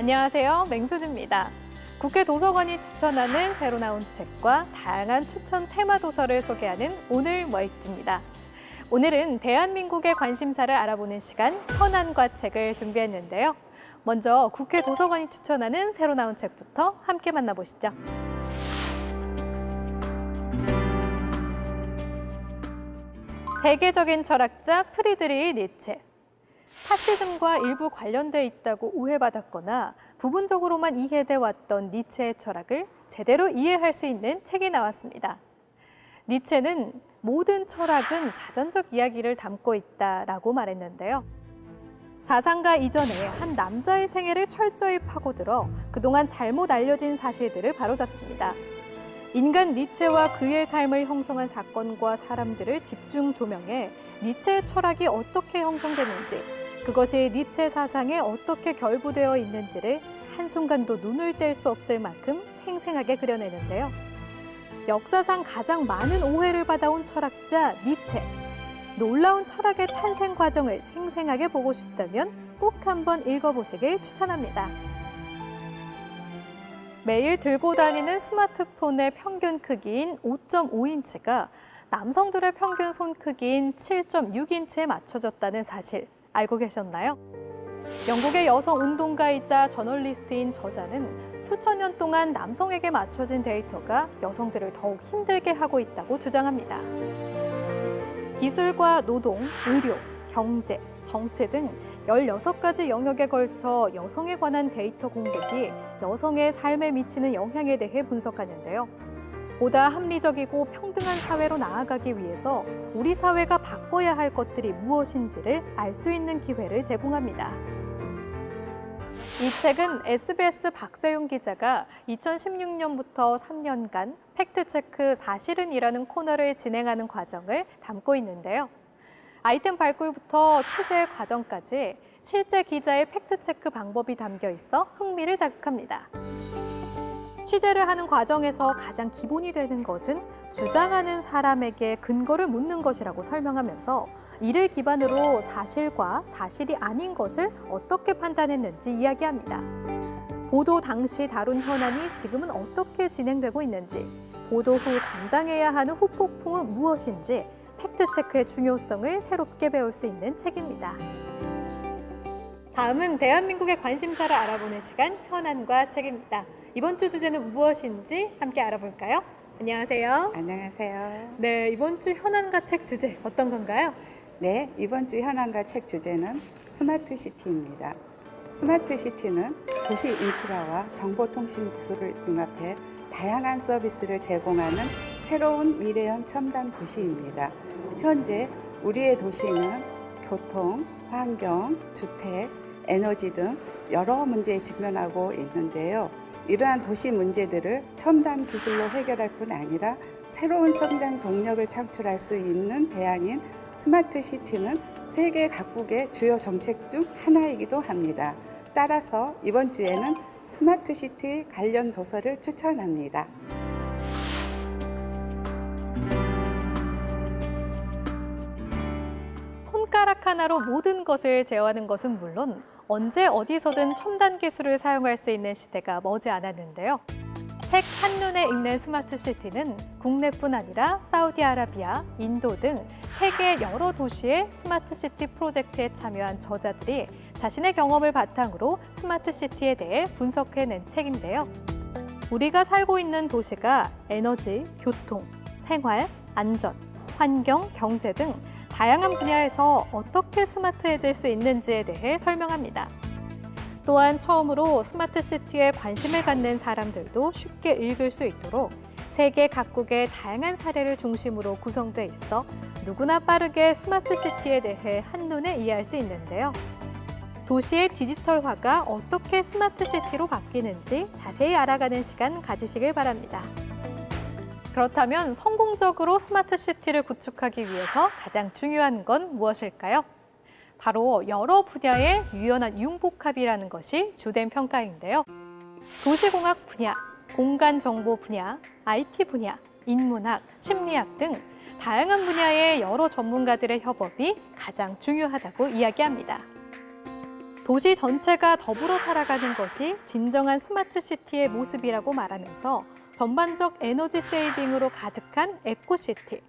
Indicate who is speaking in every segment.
Speaker 1: 안녕하세요. 맹수지입니다. 국회 도서관이 추천하는 새로 나온 책과 다양한 추천 테마 도서를 소개하는 오늘 뭐 읽지입니다. 오늘은 대한민국의 관심사를 알아보는 시간 현안과 책을 준비했는데요. 먼저 국회 도서관이 추천하는 새로 나온 책부터 함께 만나보시죠. 세계적인 철학자 프리드리히 니체. 파시즘과 일부 관련돼 있다고 오해받았거나 부분적으로만 이해돼 왔던 니체의 철학을 제대로 이해할 수 있는 책이 나왔습니다. 니체는 모든 철학은 자전적 이야기를 담고 있다라고 말했는데요. 사상가 이전에 한 남자의 생애를 철저히 파고들어 그동안 잘못 알려진 사실들을 바로잡습니다. 인간 니체와 그의 삶을 형성한 사건과 사람들을 집중 조명해 니체의 철학이 어떻게 형성됐는지, 그것이 니체 사상에 어떻게 결부되어 있는지를 한순간도 눈을 뗄 수 없을 만큼 생생하게 그려내는데요. 역사상 가장 많은 오해를 받아온 철학자 니체. 놀라운 철학의 탄생 과정을 생생하게 보고 싶다면 꼭 한번 읽어보시길 추천합니다. 매일 들고 다니는 스마트폰의 평균 크기인 5.5인치가 남성들의 평균 손 크기인 7.6인치에 맞춰졌다는 사실 알고 계셨나요? 영국의 여성 운동가이자 저널리스트인 저자는 수천 년 동안 남성에게 맞춰진 데이터가 여성들을 더욱 힘들게 하고 있다고 주장합니다. 기술과 노동, 의료, 경제, 정치 등 16가지 영역에 걸쳐 여성에 관한 데이터 공백이 여성의 삶에 미치는 영향에 대해 분석하는데요. 보다 합리적이고 평등한 사회로 나아가기 위해서 우리 사회가 바꿔야 할 것들이 무엇인지를 알 수 있는 기회를 제공합니다. 이 책은 SBS 박세용 기자가 2016년부터 3년간 팩트체크 사실은이라는 코너를 진행하는 과정을 담고 있는데요. 아이템 발굴부터 취재 과정까지 실제 기자의 팩트체크 방법이 담겨 있어 흥미를 자극합니다. 취재를 하는 과정에서 가장 기본이 되는 것은 주장하는 사람에게 근거를 묻는 것이라고 설명하면서 이를 기반으로 사실과 사실이 아닌 것을 어떻게 판단했는지 이야기합니다. 보도 당시 다룬 현안이 지금은 어떻게 진행되고 있는지, 보도 후 감당해야 하는 후폭풍은 무엇인지 팩트체크의 중요성을 새롭게 배울 수 있는 책입니다. 다음은 대한민국의 관심사를 알아보는 시간 현안과 책입니다. 이번 주 주제는 무엇인지 함께 알아볼까요? 안녕하세요.
Speaker 2: 안녕하세요.
Speaker 1: 네, 이번 주 현안과 책 주제 어떤 건가요?
Speaker 2: 네, 이번 주 현안과 책 주제는 스마트시티입니다. 스마트시티는 도시 인프라와 정보통신 기술을 융합해 다양한 서비스를 제공하는 새로운 미래형 첨단 도시입니다. 현재 우리의 도시는 교통, 환경, 주택, 에너지 등 여러 문제에 직면하고 있는데요. 이러한 도시 문제들을 첨단 기술로 해결할 뿐 아니라 새로운 성장 동력을 창출할 수 있는 대안인 스마트시티는 세계 각국의 주요 정책 중 하나이기도 합니다. 따라서 이번 주에는 스마트시티 관련 도서를 추천합니다.
Speaker 1: 손가락 하나로 모든 것을 제어하는 것은 물론 언제 어디서든 첨단 기술을 사용할 수 있는 시대가 머지 않았는데요. 책 한눈에 읽는 스마트시티는 국내뿐 아니라 사우디아라비아, 인도 등 세계 여러 도시의 스마트시티 프로젝트에 참여한 저자들이 자신의 경험을 바탕으로 스마트시티에 대해 분석해낸 책인데요. 우리가 살고 있는 도시가 에너지, 교통, 생활, 안전, 환경, 경제 등 다양한 분야에서 어떻게 스마트해질 수 있는지에 대해 설명합니다. 또한 처음으로 스마트시티에 관심을 갖는 사람들도 쉽게 읽을 수 있도록 세계 각국의 다양한 사례를 중심으로 구성돼 있어 누구나 빠르게 스마트시티에 대해 한눈에 이해할 수 있는데요. 도시의 디지털화가 어떻게 스마트시티로 바뀌는지 자세히 알아가는 시간 가지시길 바랍니다. 그렇다면 성공적으로 스마트시티를 구축하기 위해서 가장 중요한 건 무엇일까요? 바로 여러 분야의 유연한 융복합이라는 것이 주된 평가인데요. 도시공학 분야, 공간정보 분야, IT 분야, 인문학, 심리학 등 다양한 분야의 여러 전문가들의 협업이 가장 중요하다고 이야기합니다. 도시 전체가 더불어 살아가는 것이 진정한 스마트 시티의 모습이라고 말하면서 전반적 에너지 세이빙으로 가득한 에코시티,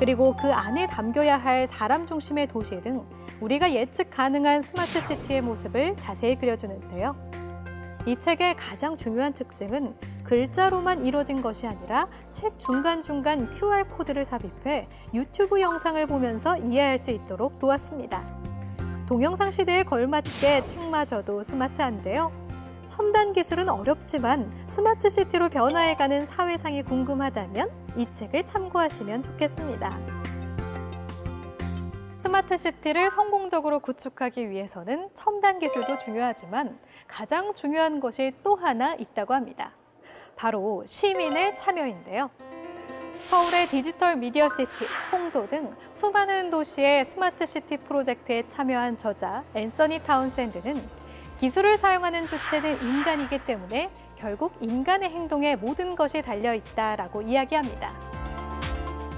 Speaker 1: 그리고 그 안에 담겨야 할 사람 중심의 도시 등 우리가 예측 가능한 스마트 시티의 모습을 자세히 그려주는데요. 이 책의 가장 중요한 특징은 글자로만 이뤄진 것이 아니라 책 중간중간 QR코드를 삽입해 유튜브 영상을 보면서 이해할 수 있도록 도왔습니다. 동영상 시대에 걸맞게 책마저도 스마트한데요. 첨단 기술은 어렵지만 스마트 시티로 변화해가는 사회상이 궁금하다면 이 책을 참고하시면 좋겠습니다. 스마트 시티를 성공적으로 구축하기 위해서는 첨단 기술도 중요하지만 가장 중요한 것이 또 하나 있다고 합니다. 바로 시민의 참여인데요. 서울의 디지털 미디어 시티, 송도 등 수많은 도시의 스마트 시티 프로젝트에 참여한 저자 앤서니 타운샌드는 기술을 사용하는 주체는 인간이기 때문에 결국 인간의 행동에 모든 것이 달려있다라고 이야기합니다.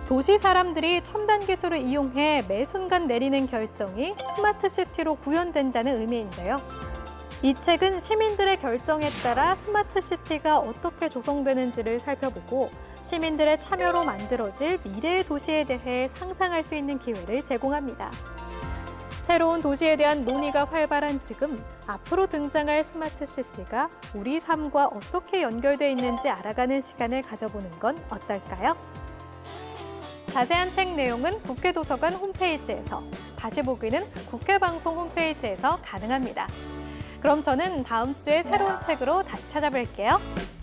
Speaker 1: 도시 사람들이 첨단 기술을 이용해 매 순간 내리는 결정이 스마트 시티로 구현된다는 의미인데요. 이 책은 시민들의 결정에 따라 스마트 시티가 어떻게 조성되는지를 살펴보고 시민들의 참여로 만들어질 미래의 도시에 대해 상상할 수 있는 기회를 제공합니다. 새로운 도시에 대한 논의가 활발한 지금 앞으로 등장할 스마트 시티가 우리 삶과 어떻게 연결돼 있는지 알아가는 시간을 가져보는 건 어떨까요? 자세한 책 내용은 국회도서관 홈페이지에서, 다시 보기는 국회방송 홈페이지에서 가능합니다. 그럼 저는 다음 주에 새로운 책으로 다시 찾아뵐게요.